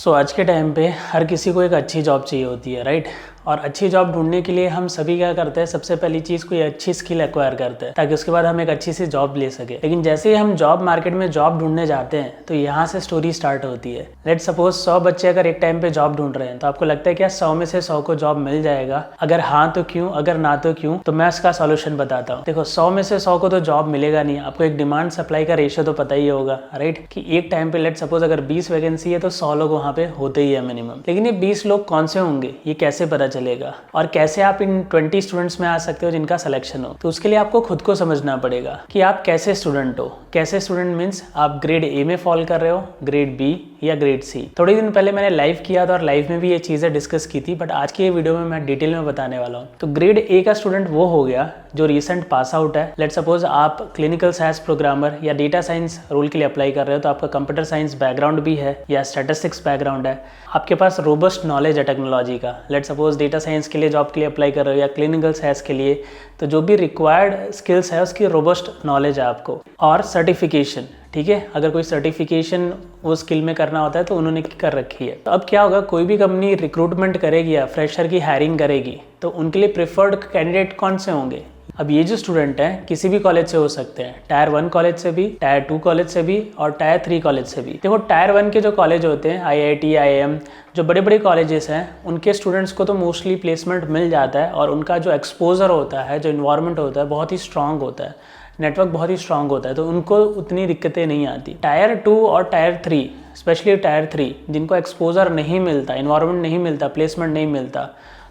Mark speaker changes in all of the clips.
Speaker 1: सो आज के टाइम पे हर किसी को एक अच्छी जॉब चाहिए होती है, राइट। और अच्छी जॉब ढूंढने के लिए हम सभी क्या करते हैं, सबसे पहली चीज़ कोई अच्छी स्किल एक्वायर करते हैं ताकि उसके बाद हम एक अच्छी सी जॉब ले सके। लेकिन जैसे ही हम जॉब मार्केट में जॉब ढूंढने जाते हैं तो यहाँ से स्टोरी स्टार्ट होती है। लेट सपोज 100 बच्चे अगर एक टाइम पे जॉब ढूंढ रहे हैं तो आपको लगता है क्या 100 में से 100 को जॉब मिल जाएगा? अगर हाँ तो क्यों, अगर ना तो क्यों? तो मैं उसका सॉल्यूशन बताता हूँ। देखो 100 में से 100 को तो जॉब मिलेगा नहीं। आपको एक डिमांड सप्लाई का रेशियो तो पता ही होगा, राइट, कि एक टाइम पे लेट सपोज अगर 20 वैकेंसी है तो 100 लोग वहाँ पे होते ही है मिनिमम। लेकिन ये 20 लोग कौन से होंगे, ये कैसे पता चलेगा? और कैसे आप इन 20 स्टूडेंट्स में आ सकते हो जिनका सिलेक्शन हो? तो उसके लिए आपको खुद को समझना पड़ेगा कि आप कैसे स्टूडेंट हो। कैसे स्टूडेंट मीन्स आप ग्रेड ए में फॉल कर रहे हो, ग्रेड बी या ग्रेड सी। थोड़े दिन पहले मैंने लाइव किया था और लाइव में भी ये चीज़ें डिस्कस की थी, बट आज की ये वीडियो में मैं डिटेल में बताने वाला हूँ। तो ग्रेड ए का स्टूडेंट वो हो गया जो रिसेंट पास आउट है। लेट सपोज आप क्लिनिकल साइंस प्रोग्रामर या डेटा साइंस रोल के लिए अप्लाई कर रहे हो, तो आपका कंप्यूटर साइंस बैकग्राउंड भी है या स्टैटिस्टिक्स बैकग्राउंड है, आपके पास रोबस्ट नॉलेज है टेक्नोलॉजी का। लेट सपोज डेटा साइंस के लिए जॉब के लिए अप्लाई कर रहे हो या क्लिनिकल साइंस के लिए, तो जो भी रिक्वायर्ड स्किल्स है उसकी रोबस्ट नॉलेज है आपको। और सर्टिफिकेशन, ठीक है, अगर कोई सर्टिफिकेशन वो स्किल में करना होता है तो उन्होंने कर रखी है। तो अब क्या होगा, कोई भी कंपनी रिक्रूटमेंट करेगी या फ्रेशर की हायरिंग करेगी तो उनके लिए प्रेफर्ड कैंडिडेट कौन से होंगे? अब ये जो स्टूडेंट हैं किसी भी कॉलेज से हो सकते हैं, टायर 1 कॉलेज से भी, टायर 2 कॉलेज से भी और टायर 3 कॉलेज से भी। देखो टायर 1 के जो कॉलेज होते हैं, IIT, IIM, जो बड़े बड़े कॉलेजेस हैं, उनके स्टूडेंट्स को तो मोस्टली प्लेसमेंट मिल जाता है और उनका जो एक्सपोजर होता है, जो इन्वायरमेंट होता है, बहुत ही स्ट्रांग होता है, नेटवर्क बहुत ही स्ट्रांग होता है, तो उनको उतनी दिक्कतें नहीं आती। टायर 2 और टायर 3, स्पेशली टायर 3, जिनको एक्सपोजर नहीं मिलता, इन्वायरमेंट नहीं मिलता, प्लेसमेंट नहीं मिलता,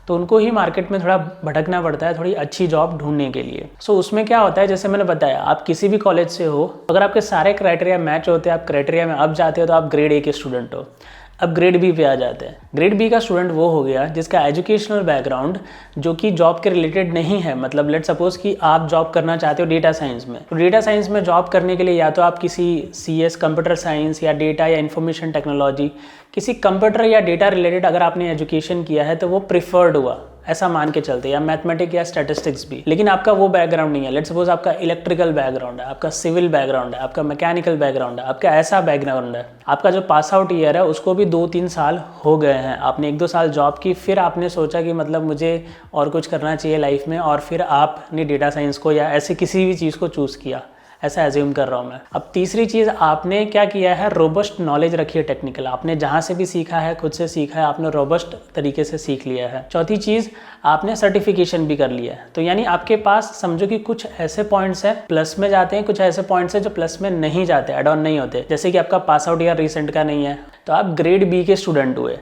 Speaker 1: तो उनको ही मार्केट में थोड़ा भटकना पड़ता है थोड़ी अच्छी जॉब ढूंढने के लिए। सो उसमें क्या होता है, जैसे मैंने बताया, आप किसी भी कॉलेज से हो, अगर आपके सारे क्राइटेरिया मैच होते हैं, आप क्राइटेरिया में अब जाते हो, तो आप ग्रेड ए के स्टूडेंट हो। अब ग्रेड बी पे आ जाते हैं। ग्रेड बी का स्टूडेंट वो हो गया जिसका एजुकेशनल बैकग्राउंड जो कि जॉब के रिलेटेड नहीं है। मतलब लेट सपोज कि आप जॉब करना चाहते हो डेटा साइंस में, तो डेटा साइंस में जॉब करने के लिए या तो आप किसी CS कंप्यूटर साइंस या डेटा या इन्फॉर्मेशन टेक्नोलॉजी, किसी कंप्यूटर या डेटा रिलेटेड अगर आपने एजुकेशन किया है तो वो प्रिफर्ड हुआ, ऐसा मान के चलते, या मैथमेटिक्स या स्टैटिस्टिक्स भी। लेकिन आपका वो बैकग्राउंड नहीं है, लेट सपोज आपका इलेक्ट्रिकल बैकग्राउंड है, आपका सिविल बैकग्राउंड है, आपका मैकेनिकल बैकग्राउंड है, आपका ऐसा बैकग्राउंड है, आपका जो पास आउट ईयर है उसको भी 2-3 साल हो गए हैं, आपने 1-2 साल जॉब की, फिर आपने सोचा कि मतलब मुझे और कुछ करना चाहिए लाइफ में, और फिर आपने डेटा साइंस को या ऐसे किसी भी चीज़ को चूज़ किया, ऐसा एज्यूम कर रहा हूँ मैं। अब तीसरी चीज़ आपने क्या किया है, रोबस्ट नॉलेज रखी है टेक्निकल, आपने जहाँ से भी सीखा है, खुद से सीखा है, आपने रोबस्ट तरीके से सीख लिया है। चौथी चीज़, आपने सर्टिफिकेशन भी कर लिया है। तो यानी आपके पास समझो कि कुछ ऐसे पॉइंट्स हैं प्लस में जाते हैं, कुछ ऐसे पॉइंट्स हैं जो प्लस में नहीं जाते, एड ऑन नहीं होते। जैसे कि आपका पास आउट ईयर रिसेंट का नहीं है तो आप ग्रेड बी के स्टूडेंट हुए,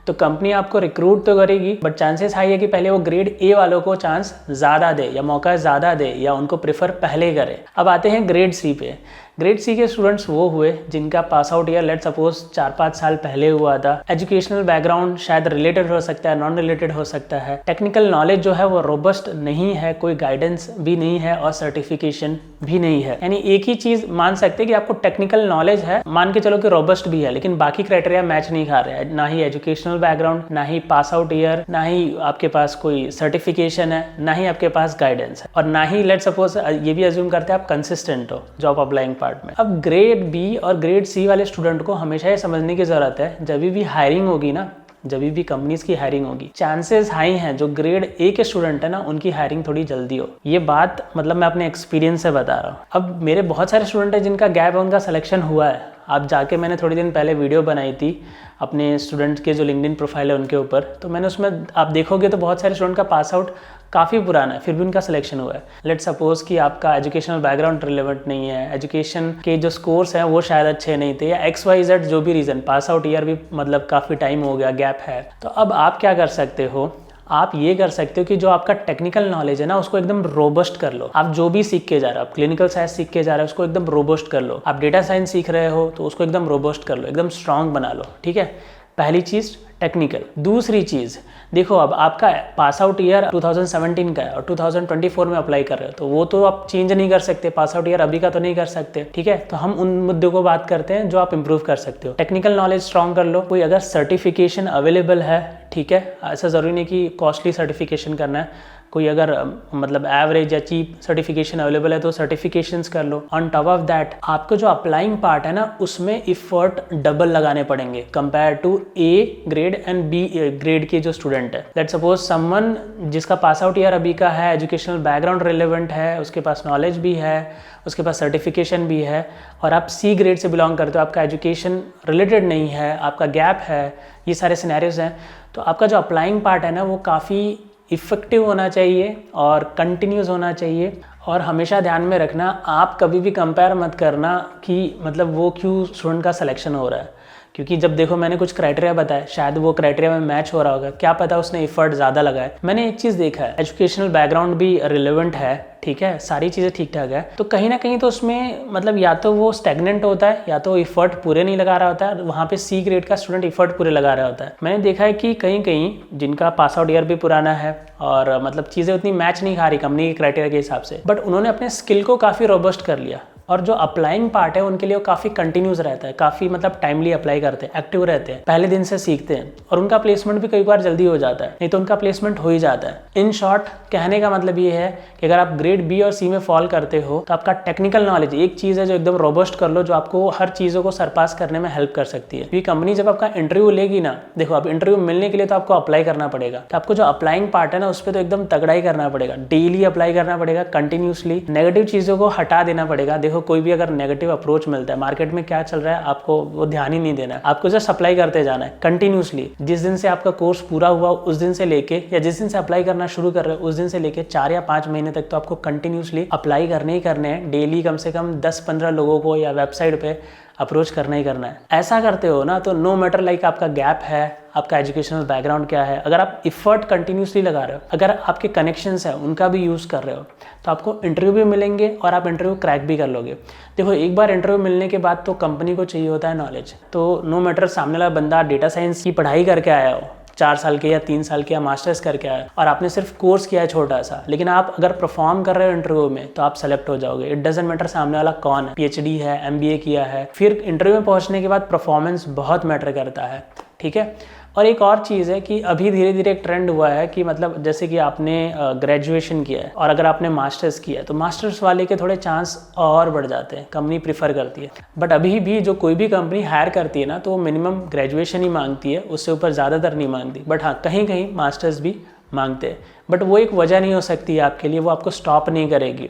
Speaker 1: तो कंपनी आपको रिक्रूट तो करेगी, बट चांसेस हाई है कि पहले वो ग्रेड ए वालों को चांस ज़्यादा दे या मौका ज़्यादा दे या उनको प्रेफर पहले करे। अब आते हैं ग्रेड सी पे। ग्रेड सी के स्टूडेंट्स वो हुए जिनका pass out year let suppose 4-5 साल पहले हुआ था। एजुकेशनल बैकग्राउंड शायद रिलेटेड हो सकता है, नॉन रिलेटेड हो सकता है, टेक्निकल नॉलेज जो है वो रोबस्ट नहीं है, कोई गाइडेंस भी नहीं है और सर्टिफिकेशन भी नहीं है। यानी एक ही चीज़ मान सकते हैं कि आपको टेक्निकल नॉलेज है, मान के चलो कि रोबस्ट भी है, लेकिन बाकी क्राइटेरिया मैच नहीं खा रहे हैं, ना ही एजुकेशनल बैकग्राउंड, ना ही पास आउट ईयर, ना ही आपके पास कोई सर्टिफिकेशन है, ना ही आपके पास गाइडेंस है, और ना ही लेट सपोज ये भी अज्यूम करते हैं आप कंसिस्टेंट हो जॉब अप्लाइंग में। अब ग्रेड बी और ग्रेड सी वाले स्टूडेंट को हमेशा ये समझने की जरूरत है, जब भी हायरिंग होगी ना, जब भी कंपनीज की हायरिंग होगी, चांसेस हाई हैं जो ग्रेड ए के स्टूडेंट है ना उनकी हायरिंग थोड़ी जल्दी हो। ये बात मतलब मैं अपने एक्सपीरियंस से बता रहा हूँ। अब मेरे बहुत सारे स्टूडेंट हैं जिनका गैप है, उनका सिलेक्शन हुआ है। आप जाके, मैंने थोड़ी दिन पहले वीडियो बनाई थी अपने स्टूडेंट्स के जो लिंक्डइन प्रोफाइल है उनके ऊपर, तो मैंने उसमें आप देखोगे तो बहुत सारे स्टूडेंट का पास आउट काफ़ी पुराना है, फिर भी उनका सिलेक्शन हुआ है। लेट सपोज कि आपका एजुकेशनल बैकग्राउंड रिलेवेंट नहीं है, एजुकेशन के जो स्कोर्स हैं वो शायद अच्छे नहीं थे, या XYZ जो भी रीज़न, पास आउट ईयर भी मतलब काफ़ी टाइम हो गया, गैप है। तो अब आप क्या कर सकते हो, आप ये कर सकते हो कि जो आपका टेक्निकल नॉलेज है ना उसको एकदम रोबस्ट कर लो। आप जो भी सीख के जा रहे हो, आप क्लिनिकल साइंस सीख के जा रहे हो उसको एकदम रोबस्ट कर लो, आप डेटा साइंस सीख रहे हो तो उसको एकदम रोबस्ट कर लो, एकदम स्ट्रांग बना लो, ठीक है। पहली चीज़ टेक्निकल। दूसरी चीज़ देखो, अब आपका पास आउट ईयर 2017 का है और 2024 में अप्लाई कर रहे हो, तो वो तो आप चेंज नहीं कर सकते, पास आउट ईयर अभी का तो नहीं कर सकते, ठीक है। तो हम उन मुद्दों को बात करते हैं जो आप इंप्रूव कर सकते हो। टेक्निकल नॉलेज स्ट्रांग कर लो, कोई अगर सर्टिफिकेशन अवेलेबल है, ठीक है, ऐसा ज़रूरी नहीं कि कॉस्टली सर्टिफिकेशन करना है, कोई अगर मतलब एवरेज या चीप सर्टिफिकेशन अवेलेबल है तो सर्टिफिकेशंस कर लो। ऑन टॉप ऑफ दैट आपको जो अप्लाइंग पार्ट है ना उसमें इफर्ट डबल लगाने पड़ेंगे compare to A grade and B grade के जो स्टूडेंट है। लेट्स सपोज समवन जिसका पास आउट ईयर अभी का है, एजुकेशनल बैकग्राउंड रिलेवेंट है, उसके पास नॉलेज भी है, उसके पास सर्टिफिकेशन भी है, और आप सी ग्रेड से बिलोंग करते हो, आपका एजुकेशन रिलेटेड नहीं है, आपका गैप है, ये सारे सिनेरियोज हैं, तो आपका जो अप्लाइंग पार्ट है ना वो काफ़ी इफ़ेक्टिव होना चाहिए और कंटिन्यूस होना चाहिए। और हमेशा ध्यान में रखना, आप कभी भी कंपेयर मत करना कि मतलब वो क्यों स्टूडेंट का सिलेक्शन हो रहा है, क्योंकि जब देखो मैंने कुछ क्राइटेरिया बताया, शायद वो क्राइटेरिया में मैच हो रहा होगा, क्या पता उसने एफर्ट ज़्यादा लगाए। मैंने एक चीज़ देखा है, एजुकेशनल बैकग्राउंड भी रिलेवेंट है, ठीक है, सारी चीज़ें ठीक ठाक है, तो कहीं ना कहीं तो उसमें मतलब या तो वो स्टेगनेंट होता है या तो इफर्ट पूरे नहीं लगा रहा होता है, वहाँ पे सी ग्रेड का स्टूडेंट इफर्ट पूरे लगा रहा होता है। मैंने देखा है कि कहीं कहीं जिनका पास आउट ईयर भी पुराना है और मतलब चीज़ें उतनी मैच नहीं खा रही कंपनी के क्राइटेरिया के हिसाब से, बट उन्होंने अपने स्किल को काफ़ी रोबस्ट कर लिया, और जो अप्लाइंग पार्ट है उनके लिए वो काफ़ी कंटिन्यूस रहता है, काफ़ी मतलब टाइमली अप्लाई करते हैं, एक्टिव रहते हैं, पहले दिन से सीखते हैं, और उनका प्लेसमेंट भी कई बार जल्दी हो जाता है, नहीं तो उनका प्लेसमेंट हो ही जाता है। इन शॉर्ट कहने का मतलब ये है कि अगर आप ग्रेड बी और सी में फॉल करते हो तो आपका टेक्निकल नॉलेज एक चीज़ है जो एकदम रोबस्ट कर लो, जो आपको हर चीज़ों को सरपास करने में हेल्प कर सकती है। क्योंकि कंपनी जब आपका इंटरव्यू लेगी ना, देखो अब इंटरव्यू मिलने के लिए तो आपको अप्लाई करना पड़ेगा, तो आपको जो अप्लाइंग पार्ट है ना उस पर तो एकदम तगड़ा ही करना पड़ेगा, डेली अप्लाई करना पड़ेगा, कंटिन्यूसली नेगेटिव चीज़ों को हटा देना पड़ेगा। देखो कोई भी अगर नेगेटिव अप्रोच मिलता है, मार्केट में क्या चल रहा है आपको वो ध्यान ही नहीं देना है, आपको जस्ट अप्लाई करते जाना है कंटिन्यूसली। जिस दिन से आपका कोर्स पूरा हुआ उस दिन से लेके, या जिस दिन से अप्लाई करना शुरू कर रहे हो उस दिन से लेके 4 या 5 महीने तक तो आपको कंटिन्यूसली अप्लाई करने ही करने हैं। डेली कम से कम 10-15 लोगों को या वेबसाइट पे अप्रोच करना ही करना है। ऐसा करते हो ना तो नो मैटर लाइक आपका गैप है, आपका एजुकेशनल बैकग्राउंड क्या है, अगर आप इफर्ट कंटिन्यूसली लगा रहे हो, अगर आपके कनेक्शंस है उनका भी यूज़ कर रहे हो, तो आपको इंटरव्यू भी मिलेंगे और आप इंटरव्यू क्रैक भी कर लोगे। देखो एक बार इंटरव्यू मिलने के बाद तो कंपनी को चाहिए होता है नॉलेज, तो नो मैटर सामने वाला बंदा डेटा साइंस की पढ़ाई करके आया हो, 4 साल के या 3 साल के या मास्टर्स करके आया, और आपने सिर्फ कोर्स किया है छोटा सा, लेकिन आप अगर परफॉर्म कर रहे हो इंटरव्यू में तो आप सेलेक्ट हो जाओगे। इट डजंट मैटर सामने वाला कौन है, पीएचडी है, एमबीए किया है, फिर इंटरव्यू में पहुंचने के बाद परफॉर्मेंस बहुत मैटर करता है, ठीक है। और एक और चीज़ है कि अभी धीरे धीरे एक ट्रेंड हुआ है कि मतलब जैसे कि आपने ग्रेजुएशन किया है और अगर आपने मास्टर्स किया है तो मास्टर्स वाले के थोड़े चांस और बढ़ जाते हैं, कंपनी प्रीफर करती है। बट अभी भी जो कोई भी कंपनी हायर करती है ना तो वो मिनिमम ग्रेजुएशन ही मांगती है, उससे ऊपर ज़्यादातर नहीं मांगती। बट हाँ कहीं कहीं मास्टर्स भी मांगते हैं, बट वो एक वजह नहीं हो सकती है आपके लिए, वो आपको स्टॉप नहीं करेगी।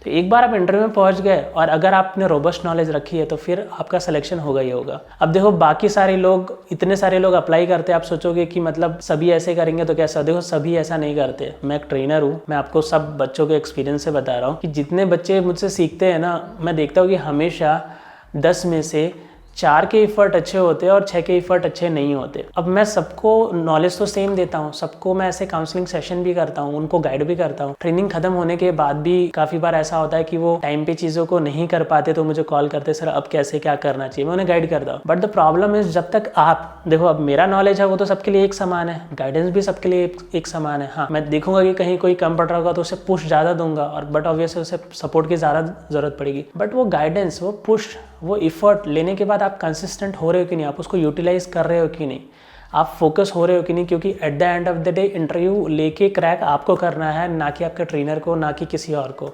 Speaker 1: तो एक बार आप इंटरव्यू में पहुंच गए और अगर आपने रोबस्ट नॉलेज रखी है तो फिर आपका सिलेक्शन होगा ही होगा। अब देखो बाकी सारे लोग, इतने सारे लोग अप्लाई करते हैं, आप सोचोगे कि मतलब सभी ऐसे करेंगे तो कैसा, देखो सभी ऐसा नहीं करते। मैं एक ट्रेनर हूँ, मैं आपको सब बच्चों के एक्सपीरियंस से बता रहा हूँ कि जितने बच्चे मुझसे सीखते हैं ना, मैं देखता हूँ कि हमेशा 10 में से 4 के इफर्ट अच्छे होते हैं और 6 के इफर्ट अच्छे नहीं होते। अब मैं सबको नॉलेज तो सेम देता हूँ, सबको मैं ऐसे काउंसलिंग सेशन भी करता हूँ, उनको गाइड भी करता हूँ। ट्रेनिंग खत्म होने के बाद भी काफ़ी बार ऐसा होता है कि वो टाइम पे चीज़ों को नहीं कर पाते तो मुझे कॉल करते, सर अब कैसे क्या करना चाहिए, मैं उन्हें गाइड करता हूँ। बट द प्रॉब्लम इज जब तक आप देखो, अब मेरा नॉलेज है वो तो सबके लिए एक समान है, गाइडेंस भी सबके लिए एक समान है। हाँ मैं देखूंगा कि कहीं कोई कम पड़ रहा होगा तो उसे पुश ज़्यादा दूंगा, और बट ऑब्वियसली उसे सपोर्ट की ज़्यादा ज़रूरत पड़ेगी। बट वो गाइडेंस, वो पुश, वो इफर्ट लेने के बाद आप कंसिस्टेंट हो रहे हो कि नहीं, आप उसको यूटिलाइज कर रहे हो कि नहीं, आप फोकस हो रहे हो कि नहीं, क्योंकि at the end of the day interview लेके क्रैक आपको करना है, ना कि आपके ट्रेनर को, ना कि किसी और को।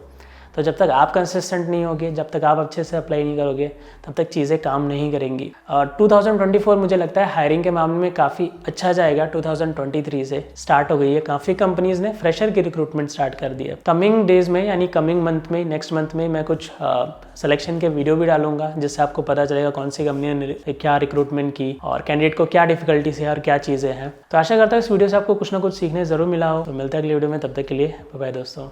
Speaker 1: तो जब तक आप कंसिस्टेंट नहीं होगे, जब तक आप अच्छे से अप्लाई नहीं करोगे, तब तक चीज़ें काम नहीं करेंगी। और 2024 मुझे लगता है हायरिंग के मामले में काफ़ी अच्छा जाएगा। 2023 से स्टार्ट हो गई है, काफ़ी कंपनीज़ ने फ्रेशर की रिक्रूटमेंट स्टार्ट कर दी है। कमिंग डेज में यानी कमिंग मंथ में, नेक्स्ट मंथ में मैं कुछ सिलेक्शन के वीडियो भी डालूंगा, जिससे आपको पता चलेगा कौन सी कंपनी ने क्या रिक्रूटमेंट की और कैंडिडेट को क्या डिफिकल्टीज है और क्या चीज़ें हैं। तो आशा करता हूँ इस वीडियो से आपको कुछ ना कुछ सीखने ज़रूर मिला हो। तो मिलता है अगले वीडियो में, तब तक के लिए बाय बाय दोस्तों।